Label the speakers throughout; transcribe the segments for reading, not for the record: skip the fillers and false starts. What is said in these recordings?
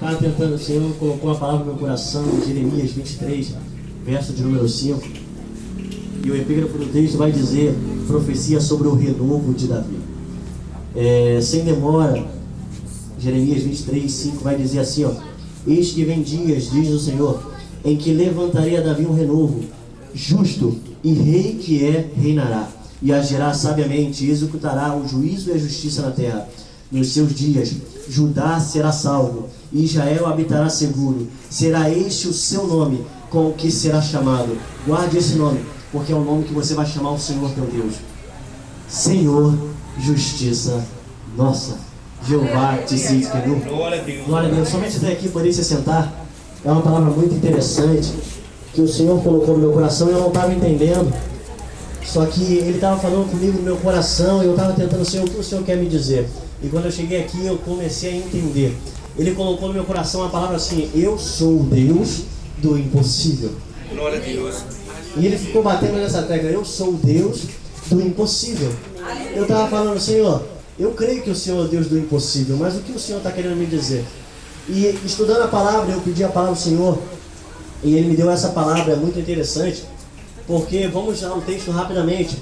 Speaker 1: estava tentando, o Senhor colocou a palavra no meu coração, em Jeremias 23, verso de número 5. E o epígrafo do texto vai dizer, profecia sobre o renovo de Davi. Sem demora, Jeremias 23, 5 vai dizer assim, ó: eis que vem dias, diz o Senhor, em que levantarei a Davi um renovo, justo, e rei que reinará, e agirá sabiamente, e executará o juízo e a justiça na terra. Nos seus dias, Judá será salvo, e Israel habitará seguro. Será este o seu nome, com o que será chamado. Guarde esse nome, porque é o nome que você vai chamar o Senhor teu Deus. Senhor, justiça nossa. Jeová Tsidkenu. Glória a Deus. Somente até aqui poder se sentar. É uma palavra muito interessante que o Senhor colocou no meu coração e eu não estava entendendo. Só que Ele estava falando comigo no meu coração e eu estava tentando, Senhor, o que o Senhor quer me dizer? E quando eu cheguei aqui eu comecei a entender. Ele colocou no meu coração a palavra assim: eu sou o Deus do impossível.
Speaker 2: Glória a Deus.
Speaker 1: E Ele ficou batendo nessa tecla: eu sou o Deus do impossível. Eu estava falando, Senhor, eu creio que o Senhor é o Deus do impossível, mas o que o Senhor está querendo me dizer? E estudando a palavra, eu pedi a palavra ao Senhor e Ele me deu essa palavra, é muito interessante, porque vamos ao texto rapidamente.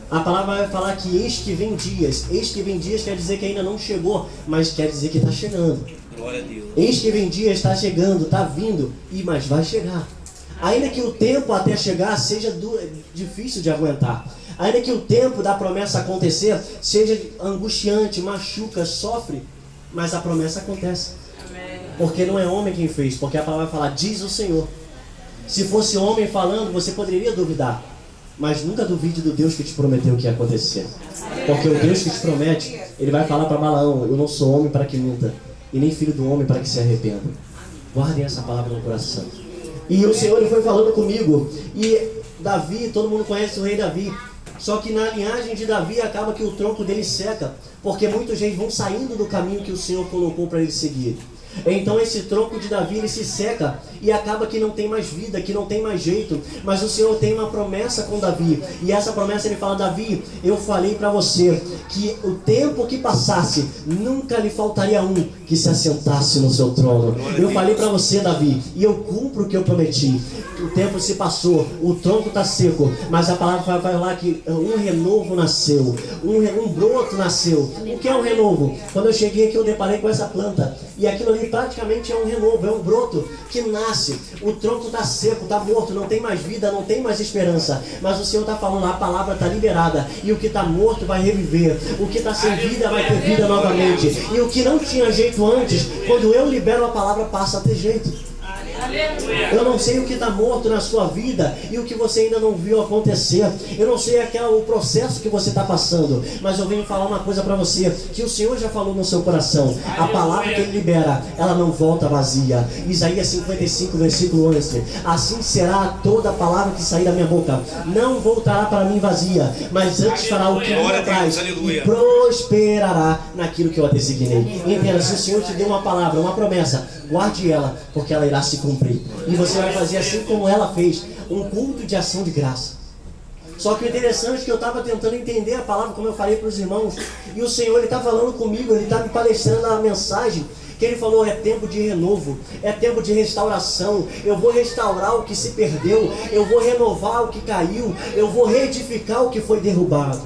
Speaker 1: A palavra vai falar que eis que vem dias. Eis que vem dias quer dizer que ainda não chegou, mas quer dizer que está chegando.
Speaker 2: Glória a Deus.
Speaker 1: Eis que vem dias, está chegando, está vindo, mas vai chegar. Ainda que o tempo até chegar seja difícil de aguentar, ainda que o tempo da promessa acontecer seja angustiante, machuca, sofre, mas a promessa acontece. Amém. Porque não é homem quem fez, porque a palavra vai falar, diz o Senhor. Se fosse homem falando, você poderia duvidar, mas nunca duvide do Deus que te prometeu que ia acontecer. Porque o Deus que te promete, Ele vai falar para Balaão: eu não sou homem para que minta, e nem filho do homem para que se arrependa. Guardem essa palavra no coração. E o Senhor, Ele foi falando comigo. E Davi, todo mundo conhece o rei Davi. Só que na linhagem de Davi acaba que o tronco dele seca, porque muita gente vão saindo do caminho que o Senhor colocou para ele seguir. Então esse tronco de Davi, ele se seca e acaba que não tem mais vida, que não tem mais jeito. Mas o Senhor tem uma promessa com Davi, e essa promessa Ele fala: Davi, eu falei para você que o tempo que passasse nunca lhe faltaria um que se assentasse no seu trono. Eu falei para você, Davi, e eu cumpro o que eu prometi. O tempo se passou, o tronco está seco, mas a palavra vai falar que um renovo nasceu, um broto nasceu. O que é um renovo? Quando eu cheguei aqui eu deparei com essa planta, e aquilo ali praticamente é um renovo, é um broto que nasce. O tronco está seco, está morto, não tem mais vida, não tem mais esperança, mas o Senhor está falando, a palavra está liberada, e o que está morto vai reviver, o que está sem vida vai ter vida novamente, e o que não tinha jeito antes, quando eu libero a palavra, passa a ter jeito. Eu não sei o que está morto na sua vida e o que você ainda não viu acontecer. Eu não sei o processo que você está passando, mas eu venho falar uma coisa para você, que o Senhor já falou no seu coração. A palavra que Ele libera, ela não volta vazia. Isaías 55, versículo 11: assim será toda a palavra que sair da minha boca, não voltará para mim vazia, mas antes fará o que me traz e prosperará naquilo que eu a designei. Entenda, se o Senhor te deu uma palavra, uma promessa, guarde ela, porque ela irá se cumprir. E você vai fazer assim como ela fez, um culto de ação de graça. Só que o interessante é que eu estava tentando entender a palavra, como eu falei para os irmãos, e o Senhor, Ele está falando comigo, Ele está me palestrando a mensagem, que Ele falou: é tempo de renovo, é tempo de restauração. Eu vou restaurar o que se perdeu, eu vou renovar o que caiu, eu vou reedificar o que foi derrubado.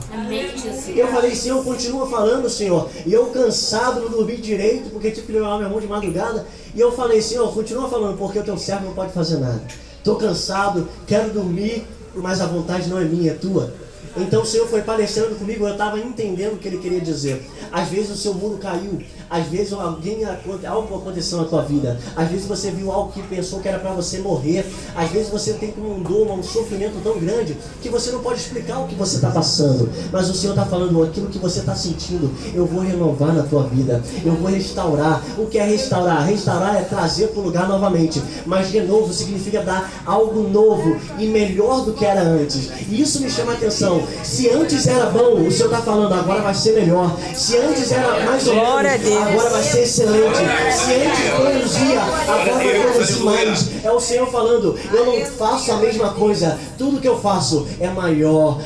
Speaker 1: Eu falei: Senhor, continua falando, Senhor. E eu cansado, não dormi direito, porque tive que levar minha mão de madrugada. E eu falei: Senhor, continua falando, porque o teu servo não pode fazer nada. Estou cansado, quero dormir, mas a vontade não é minha, é tua. Então o Senhor foi palestrando comigo, eu estava entendendo o que Ele queria dizer. Às vezes o seu muro caiu, às vezes algo aconteceu na tua vida, às vezes você viu algo que pensou que era para você morrer, às vezes você tem um dor, um sofrimento tão grande que você não pode explicar o que você está passando, mas o Senhor está falando: aquilo que você está sentindo, eu vou renovar na tua vida, eu vou restaurar. O que é restaurar? Restaurar é trazer para o lugar novamente, mas renovo significa dar algo novo e melhor do que era antes. E isso me chama a atenção. Se antes era bom, o Senhor está falando, agora vai ser melhor. Se antes era mais ou menos, agora vai ser excelente. Se antes produzia, agora vai produzir mais. É o Senhor falando: eu não faço a mesma coisa, tudo que eu faço é maior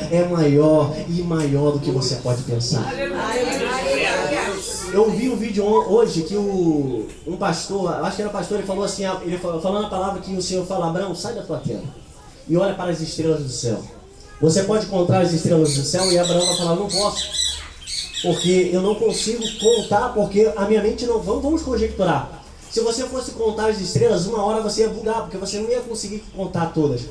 Speaker 1: e maior do que você pode pensar. Eu vi um vídeo hoje que um pastor, acho que era pastor, ele falou assim, ele falando a palavra que o Senhor fala: Abraão, sai da tua tenda e olha para as estrelas do céu. Você pode contar as estrelas do céu? E Abraão vai falar: não posso, porque eu não consigo contar, porque a minha mente não... Vamos conjecturar. Se você fosse contar as estrelas, uma hora você ia bugar, porque você não ia conseguir contar todas.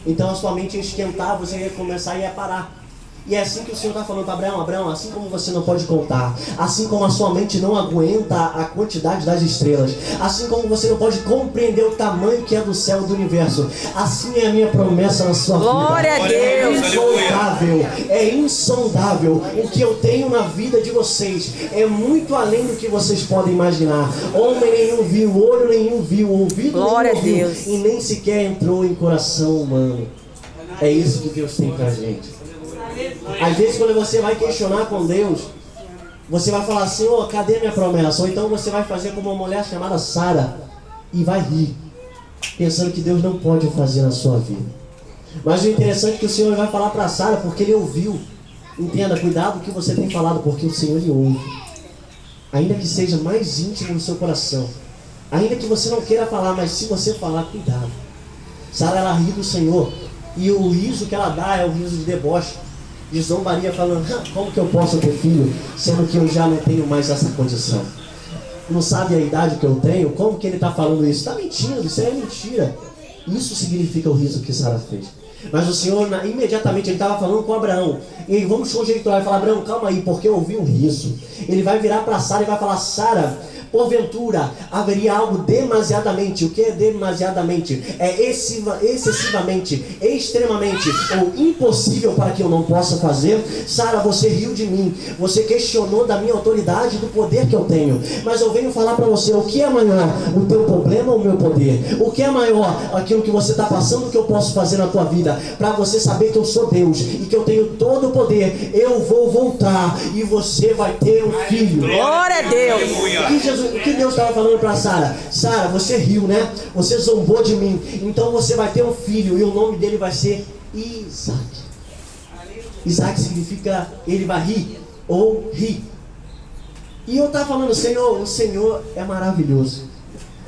Speaker 1: Então a sua mente ia esquentar, você ia começar e ia parar. E é assim que o Senhor está falando para Abraão: Abraão, assim como você não pode contar, assim como a sua mente não aguenta a quantidade das estrelas, assim como você não pode compreender o tamanho que é do céu e do universo, assim é a minha promessa na sua vida.
Speaker 2: Glória a Deus!
Speaker 1: É insondável. O que eu tenho na vida de vocês é muito além do que vocês podem imaginar. Homem nenhum viu, olho nenhum viu, ouvido
Speaker 2: Glória
Speaker 1: nenhum
Speaker 2: a
Speaker 1: ouviu,
Speaker 2: Deus.
Speaker 1: e nem sequer entrou em coração humano. É isso que Deus tem pra gente. Às vezes quando você vai questionar com Deus, você vai falar assim: oh, cadê minha promessa? Ou então você vai fazer como uma mulher chamada Sara e vai rir, pensando que Deus não pode fazer na sua vida. Mas o interessante é que o Senhor vai falar para Sara porque Ele ouviu. Entenda, cuidado com o que você tem falado, porque o Senhor Ele ouve. Ainda que seja mais íntimo no seu coração, ainda que você não queira falar, mas se você falar, cuidado. Sara, ela ri do Senhor, e o riso que ela dá é o riso de deboche, de zombaria, falando: como que eu posso ter filho, sendo que eu já não tenho mais essa condição? Não sabe a idade que eu tenho? Como que ele está falando isso? Está mentindo, isso é mentira. Isso significa o riso que Sara fez. Mas o Senhor, imediatamente, ele estava falando com Abraão. E vamos conjecturar e falar: Abraão, calma aí, porque eu ouvi um riso. Ele vai virar para Sara e vai falar: Sara, porventura haveria algo demasiadamente... O que é demasiadamente? É excessivamente, extremamente ou impossível para que eu não possa fazer? Sara, você riu de mim, você questionou da minha autoridade, do poder que eu tenho. Mas eu venho falar para você: o que é maior, o teu problema ou o meu poder? O que é maior, aquilo que você está passando, que eu posso fazer na tua vida? Para você saber que eu sou Deus e que eu tenho todo o poder. Eu vou voltar e você vai ter um filho.
Speaker 2: Glória a Deus!
Speaker 1: O que Deus estava falando para Sara? Sara, você riu, né? Você zombou de mim. Então você vai ter um filho e o nome dele vai ser Isaac. Isaac significa ele vai rir ou rir. E eu estava falando: Senhor, o Senhor é maravilhoso.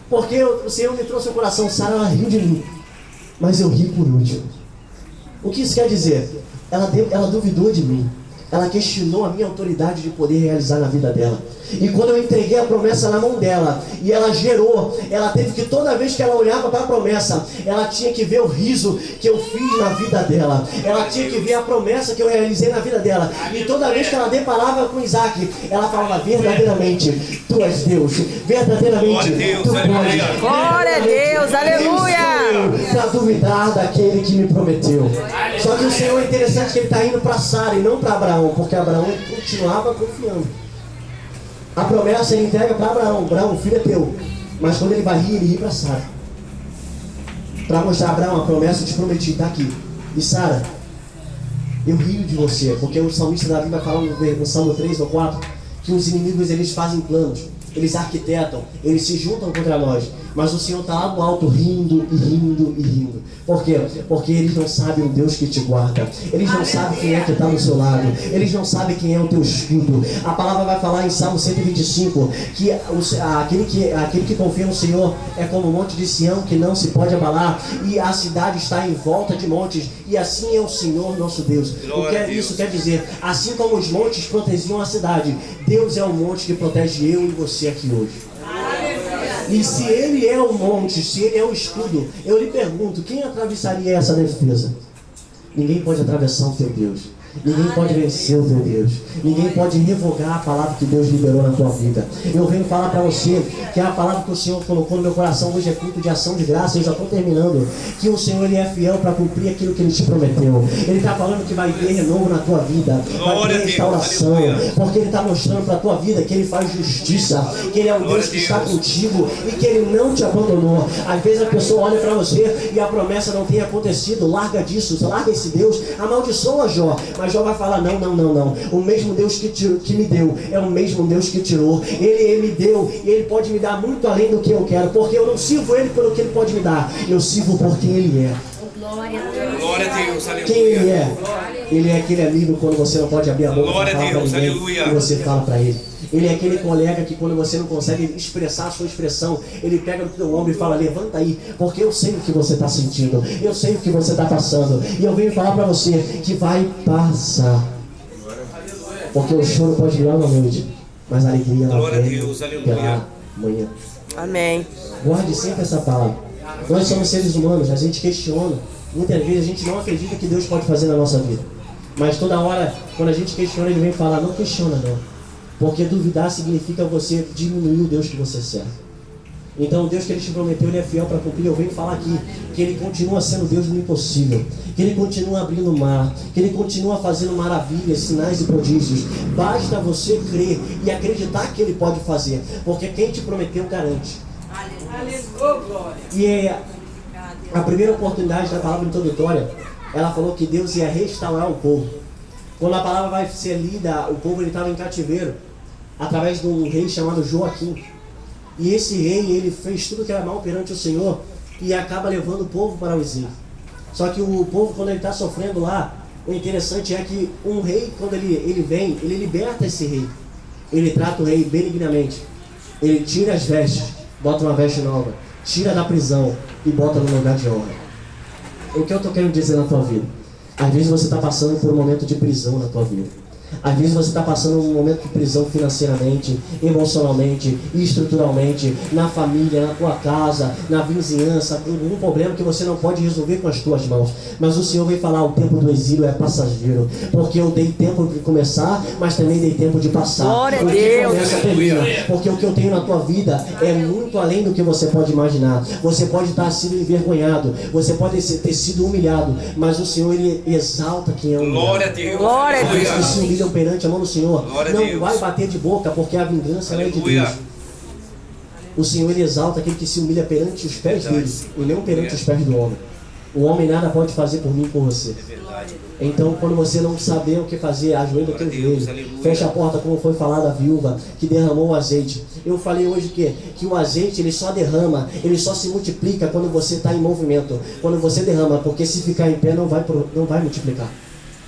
Speaker 1: Porque o Senhor me trouxe o coração. Sara, ela riu de mim, mas eu ri por último. O que isso quer dizer? Ela duvidou de mim. Ela questionou a minha autoridade de poder realizar na vida dela. E quando eu entreguei a promessa na mão dela, e ela gerou, ela teve que, toda vez que ela olhava para a promessa, ela tinha que ver o riso que eu fiz na vida dela. Ela tinha que ver a promessa que eu realizei na vida dela. E toda vez que ela deparava com Isaac, ela falava: verdadeiramente, tu és Deus. Verdadeiramente, tu podes.
Speaker 2: Glória a Deus, aleluia!
Speaker 1: Para duvidar daquele que me prometeu. Só que o Senhor, é interessante que ele está indo para Sara e não para Abraão, porque Abraão continuava confiando. A promessa ele entrega para Abraão: Abraão, o filho é teu. Mas quando ele vai rir, ele ri para Sara, para mostrar: Abraão, a promessa eu te prometi, está aqui. E Sara, eu rio de você, porque o salmista Davi vai falar no Salmo 3 ou 4 que os inimigos, eles fazem planos, eles arquitetam, eles se juntam contra nós, mas o Senhor está lá no alto rindo e rindo e rindo. Por quê? Porque eles não sabem o Deus que te guarda. Eles não sabem quem é que está do seu lado. Eles não sabem quem é o teu escudo. A palavra vai falar em Salmo 125 que aquele que confia no Senhor é como o monte de Sião, que não se pode abalar, e a cidade está em volta de montes, e assim é o Senhor nosso Deus. O que isso quer dizer? Assim como os montes protegiam a cidade, Deus é o monte que protege eu e você aqui hoje. E se ele é o monte, se ele é o escudo, eu lhe pergunto: quem atravessaria essa defesa? Ninguém pode atravessar o teu Deus. Ninguém pode vencer o teu Deus. Ninguém pode revogar a palavra que Deus liberou na tua vida. Eu venho falar para você que a palavra que o Senhor colocou no meu coração hoje é culto de ação de graça. Eu já estou terminando. Que o Senhor, ele é fiel para cumprir aquilo que ele te prometeu. Ele está falando que vai ter renovo na tua vida, vai ter restauração, porque ele está mostrando para a tua vida que ele faz justiça, que ele é o Deus que está contigo e que ele não te abandonou. Às vezes a pessoa olha para você e a promessa não tem acontecido. Larga disso, larga esse Deus, amaldiçoa Jó. Mas Jó vai falar: não. O mesmo Deus que me deu é o mesmo Deus que tirou. Ele me deu e ele pode me dar muito além do que eu quero, porque eu não sirvo ele pelo que ele pode me dar, eu sirvo por quem ele é.
Speaker 3: Glória a Deus, aleluia.
Speaker 1: Quem ele é? Ele é aquele amigo quando você não pode abrir a boca para falar para ninguém, e você fala para ele. Ele é aquele colega que quando você não consegue expressar a sua expressão, ele pega no teu ombro e fala, levanta aí, porque eu sei o que você está sentindo, eu sei o que você está passando, e eu venho falar para você que vai passar. Porque o choro pode durar uma noite, mas a alegria ela vem pela manhã.
Speaker 2: Amém.
Speaker 1: Guarde sempre essa palavra. Nós somos seres humanos, a gente questiona. Muitas vezes a gente não acredita que Deus pode fazer na nossa vida. Mas toda hora, quando a gente questiona, Ele vem falar, não questiona não. Porque duvidar significa você diminuir o Deus que você serve. Então o Deus que Ele te prometeu, Ele é fiel para cumprir. Eu venho falar aqui que Ele continua sendo Deus do impossível. Que Ele continua abrindo o mar. Que Ele continua fazendo maravilhas, sinais e prodígios. Basta você crer e acreditar que Ele pode fazer. Porque quem te prometeu garante. E a primeira oportunidade da palavra introdutória, ela falou que Deus ia restaurar o povo. Quando a palavra vai ser lida, o povo estava em cativeiro, através de um rei chamado Joaquim. E esse rei, ele fez tudo que era mal perante o Senhor e acaba levando o povo para o exílio. Só que o povo, quando ele está sofrendo lá, o interessante é que um rei, quando ele vem, ele liberta esse rei. Ele trata o rei benignamente. Ele tira as vestes, bota uma veste nova, tira da prisão e bota no lugar de honra. O que eu estou querendo dizer na tua vida? Às vezes você está passando por um momento de prisão na tua vida. Às vezes você está passando um momento de prisão financeiramente, emocionalmente, estruturalmente, na família, na tua casa, na vizinhança, com algum problema que você não pode resolver com as tuas mãos. Mas o Senhor vem falar, o tempo do exílio é passageiro, porque eu dei tempo de começar, mas também dei tempo de passar.
Speaker 2: Glória a
Speaker 1: O que
Speaker 2: Deus.
Speaker 1: começa termina, porque o que eu tenho na tua vida é muito além do que você pode imaginar. Você pode estar sido envergonhado, você pode ter sido humilhado, mas o Senhor, Ele exalta quem é humilhado.
Speaker 3: Glória a Deus.
Speaker 2: Glória a Deus.
Speaker 1: Aqueles que se humilham perante a mão do Senhor,
Speaker 3: Glória a
Speaker 1: não
Speaker 3: Deus.
Speaker 1: vai bater de boca, porque a vingança não é de Deus. O Senhor, Ele exalta aquele que se humilha perante os pés dele, e não perante os pés do homem. O homem nada pode fazer por mim e por você. Então, quando você não saber o que fazer, ajoelha o teu joelho, fecha a porta, como foi falado a viúva que derramou o azeite. Eu falei hoje que o azeite, ele só derrama, ele só se multiplica quando você está em movimento, quando você derrama, porque se ficar em pé não vai multiplicar.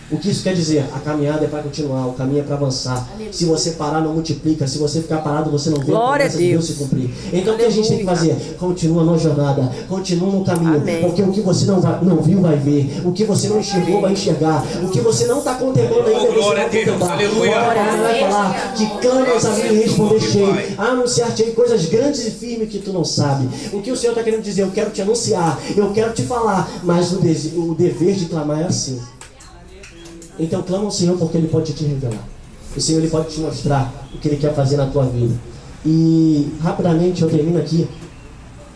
Speaker 1: O que isso quer dizer? A caminhada é para continuar, o caminho é para avançar. Se você parar, não multiplica. Se você ficar parado, você não vê a promessa de Deus se cumprir. Então o que a gente tem que fazer? Continua na jornada, continua no caminho.
Speaker 2: Amém.
Speaker 1: Porque o que você não viu, vai ver. O que você não enxergou, vai enxergar. O que você não está contemplando ainda, você
Speaker 3: Glória a
Speaker 1: vai
Speaker 3: Deus,
Speaker 1: contemplar.
Speaker 3: aleluia.
Speaker 1: A palavra vai falar que clamas a mim e responder-te-ei. Anunciar-te-ei coisas grandes e firmes que tu não sabe. O que o Senhor está querendo dizer? Eu quero te anunciar, eu quero te falar, mas o dever de clamar é assim. Então clama ao Senhor, porque Ele pode te revelar. O Senhor, Ele pode te mostrar o que Ele quer fazer na tua vida. E rapidamente eu termino aqui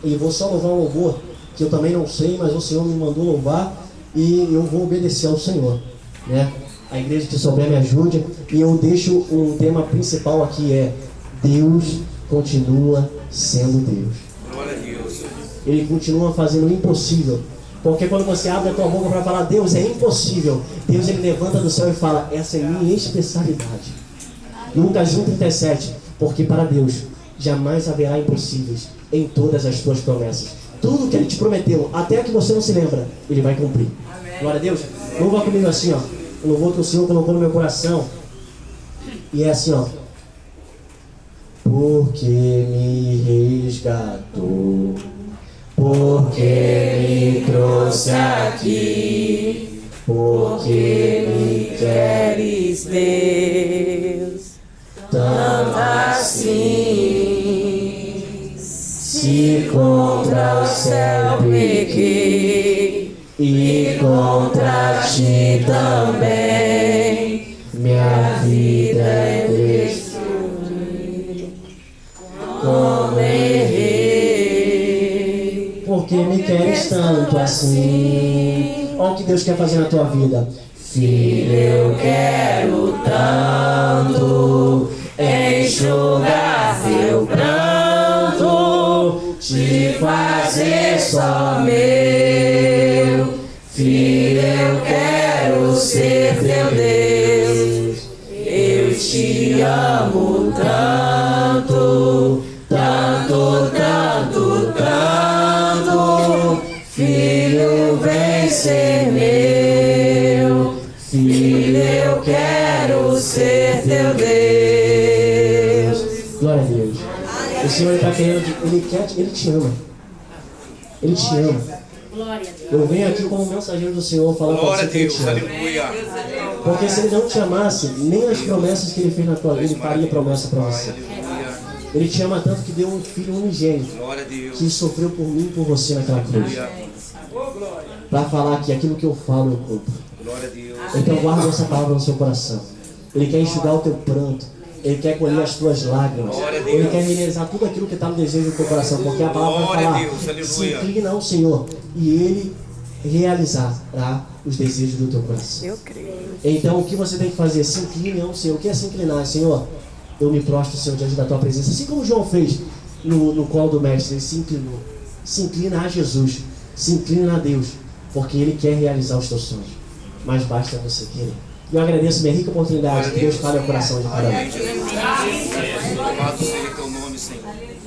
Speaker 1: e vou só louvar um louvor que eu também não sei, mas o Senhor me mandou louvar e eu vou obedecer ao Senhor, né? A igreja que souber me ajude. E eu deixo um tema principal aqui, é Deus continua sendo Deus.
Speaker 3: Glória a Deus.
Speaker 1: Ele continua fazendo o impossível. Porque quando você abre a tua boca para falar, Deus, é impossível, Deus, Ele levanta do céu e fala, essa é minha especialidade. Lucas 1,37, porque para Deus jamais haverá impossíveis em todas as tuas promessas. Tudo que Ele te prometeu, até que você não se lembra, Ele vai cumprir. Amém. Glória a Deus. Louva comigo assim, ó. O louvor que o Senhor colocou no meu coração. E é assim, ó. Porque me resgatou, porque me trouxe aqui, porque me queres,
Speaker 2: Deus,
Speaker 1: tanto assim. Se contra o céu pequei e contra ti também, minha vida é destruir. Como errei, porque me queres tanto assim. Olha o que Deus quer fazer na tua vida. Filho, eu quero tanto enxugar teu pranto, te fazer só meu. Filho, eu quero ser teu Deus. Eu te amo tanto, tanto, tanto, tanto. Filho, vem ser meu. Filho, eu quero ser teu Deus. Senhor está querendo, Ele te ama. Ele te ama. Eu venho aqui como mensageiro do Senhor falando para
Speaker 3: Glória
Speaker 1: você
Speaker 3: a
Speaker 1: que Ele
Speaker 3: Deus,
Speaker 1: te ama.
Speaker 3: aleluia.
Speaker 1: Porque se Ele não te amasse, nem as promessas que Ele fez na tua vida, Ele faria promessa para você.
Speaker 3: Aleluia.
Speaker 1: Ele te ama tanto que deu um filho unigênito,
Speaker 3: Glória a Deus.
Speaker 1: que sofreu por mim e por você naquela cruz. Para falar que aquilo que eu falo eu cumpro.
Speaker 3: Glória a Deus.
Speaker 1: Então guarda essa palavra no seu coração. Ele quer enxugar o teu pranto. Ele quer colher as tuas lágrimas. Ele quer realizar tudo aquilo que está no desejo do teu coração. Porque a palavra vai falar, se inclina ao Senhor e Ele realizará os desejos do teu coração.
Speaker 2: Eu creio.
Speaker 1: Então o que você tem que fazer? Se incline ao Senhor. O que é se inclinar? Senhor, eu me prostro, Senhor, diante da tua presença. Assim como João fez no colo do mestre, ele se inclinou. Se inclina a Jesus. Se inclina a Deus. Porque Ele quer realizar os teus sonhos. Mas basta você querer. E eu agradeço minha rica oportunidade. Que Deus fale ao coração de cada um.
Speaker 3: Louvado seja teu nome, Senhor.